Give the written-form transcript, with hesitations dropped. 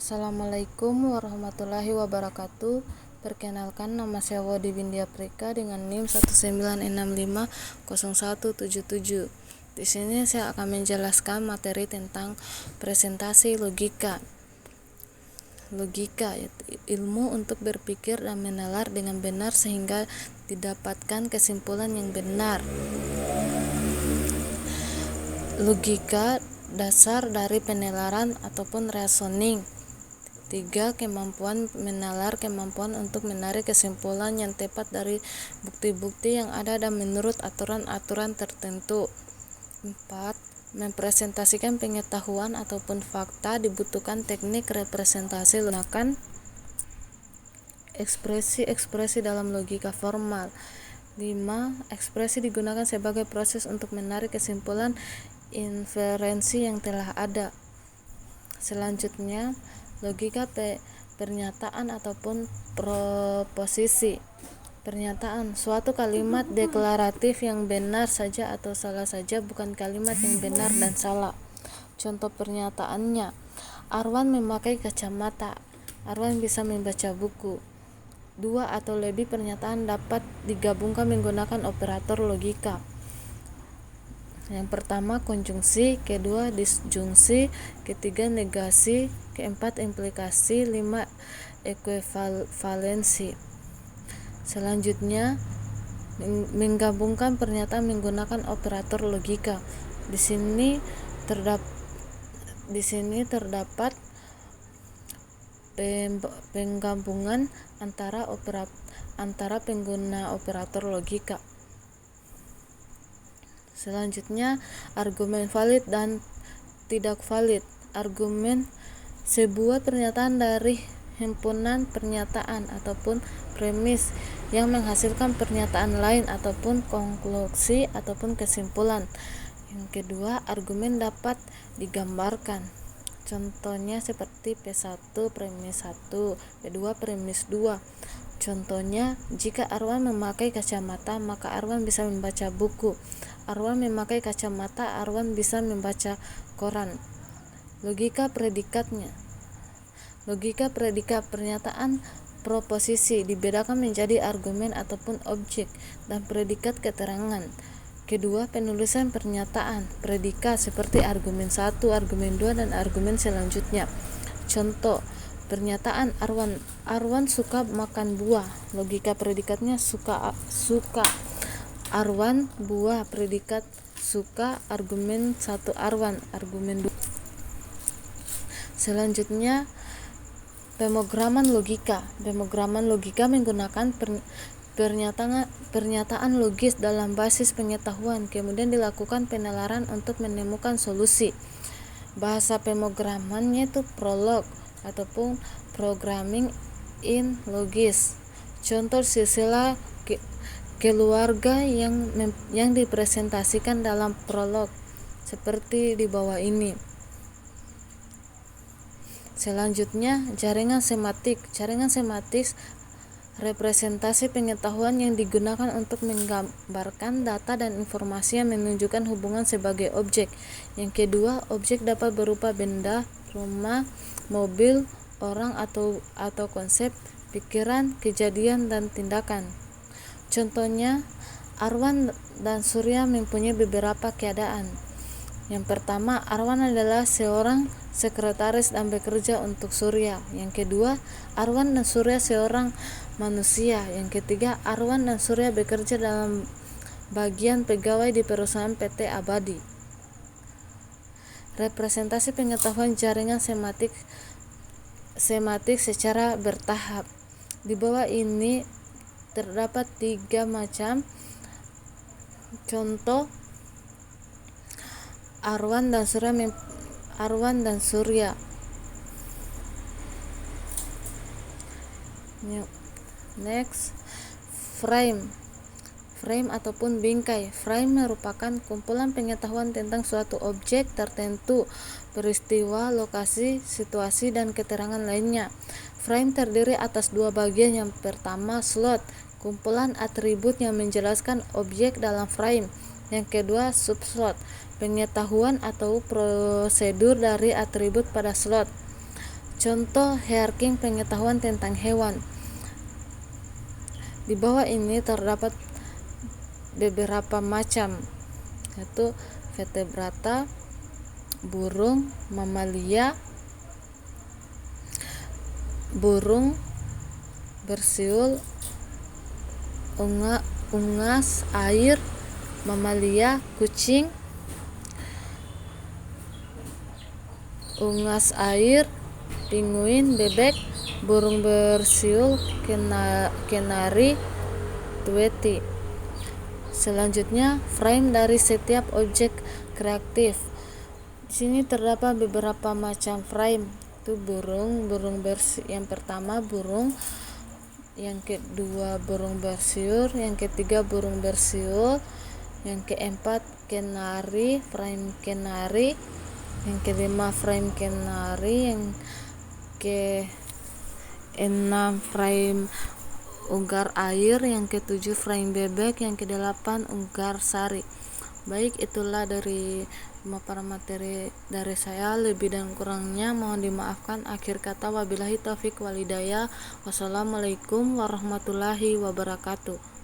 Assalamualaikum warahmatullahi wabarakatuh. Perkenalkan, nama saya Wadi Bindia Prika dengan NIM 196501777. Di sini saya akan menjelaskan materi tentang presentasi logika. Logika yaitu ilmu untuk berpikir dan menalar dengan benar sehingga didapatkan kesimpulan yang benar. Logika dasar dari penalaran ataupun reasoning. 3. Kemampuan menalar, kemampuan untuk menarik kesimpulan yang tepat dari bukti-bukti yang ada dan menurut aturan-aturan tertentu. 4. Mempresentasikan pengetahuan ataupun fakta, dibutuhkan teknik representasi menggunakan ekspresi-ekspresi dalam logika formal. 5. Ekspresi digunakan sebagai proses untuk menarik kesimpulan inferensi yang telah ada. Selanjutnya, logika pernyataan ataupun proposisi. Pernyataan, suatu kalimat deklaratif yang benar saja atau salah saja, bukan kalimat yang benar dan salah. Contoh pernyataannya, Arwan memakai kacamata. Arwan bisa membaca buku. 2 atau lebih pernyataan dapat digabungkan menggunakan operator logika. Yang pertama konjungsi, kedua disjungsi, ketiga negasi, keempat implikasi, 5 ekuivalensi. Selanjutnya menggabungkan pernyataan menggunakan operator logika. Di sini terdapat penggabungan antara pengguna operator logika. Selanjutnya, argumen valid dan tidak valid. Argumen, sebuah pernyataan dari himpunan pernyataan ataupun premis yang menghasilkan pernyataan lain ataupun konklusi ataupun kesimpulan. Yang kedua, argumen dapat digambarkan. Contohnya seperti P1 premis 1, P2 premis 2. Contohnya, jika Arwan memakai kacamata, maka Arwan bisa membaca buku. Arwan memakai kacamata, Arwan bisa membaca koran. Logika predikatnya. Logika predikat, pernyataan proposisi dibedakan menjadi argumen ataupun objek dan predikat keterangan. Kedua, penulisan pernyataan predikat seperti argumen 1, argumen 2 dan argumen selanjutnya. Contoh pernyataan Arwan suka makan buah. Logika predikatnya suka. Arwan buah, predikat suka, argumen 1 Arwan, argumen 2. Selanjutnya pemrograman logika. Pemrograman logika menggunakan pernyataan logis dalam basis pengetahuan, kemudian dilakukan penalaran untuk menemukan solusi. Bahasa pemrogramannya itu prolog ataupun programming in logis. Contoh silsilah keluarga yang dipresentasikan dalam prolog seperti di bawah ini. Selanjutnya, jaringan sematik. Jaringan sematik representasi pengetahuan yang digunakan untuk menggambarkan data dan informasi yang menunjukkan hubungan sebagai objek. Yang kedua, objek dapat berupa benda, rumah, mobil, orang atau konsep, pikiran, kejadian dan tindakan. Contohnya, Arwan dan Surya mempunyai beberapa keadaan. Yang pertama, Arwan adalah seorang sekretaris dan bekerja untuk Surya. Yang kedua, Arwan dan Surya seorang manusia. Yang ketiga, Arwan dan Surya bekerja dalam bagian pegawai di perusahaan PT Abadi. Representasi pengetahuan jaringan sematik secara bertahap. Di bawah ini terdapat 3 macam contoh Arwan dan Surya. Next, frame ataupun bingkai. Frame merupakan kumpulan pengetahuan tentang suatu objek tertentu, peristiwa, lokasi, situasi dan keterangan lainnya. Frame terdiri atas 2 bagian. Yang pertama, slot, kumpulan atribut yang menjelaskan objek dalam frame. Yang kedua, subslot, pengetahuan atau prosedur dari atribut pada slot. Contoh hierarki pengetahuan tentang hewan. Di bawah ini terdapat beberapa macam, yaitu vertebrata, burung, mamalia, burung bersiul, unggas air, mamalia, kucing, unggas air, pinguin, bebek, burung bersiul, kenari, tueti. Selanjutnya, frame dari setiap objek kreatif. Di sini terdapat beberapa macam frame. Itu burung yang pertama burung, yang kedua burung bersiul, yang ketiga burung bersiul, yang keempat kenari, frame kenari, yang kelima frame kenari, yang keenam frame unggar air, yang ketujuh frame bebek, yang kedelapan unggar sari. Baik, itulah dari pemaparan materi dari saya. Lebih dan kurangnya mohon dimaafkan. Akhir kata, wabillahi taufik walhidayah. Wassalamualaikum warahmatullahi wabarakatuh.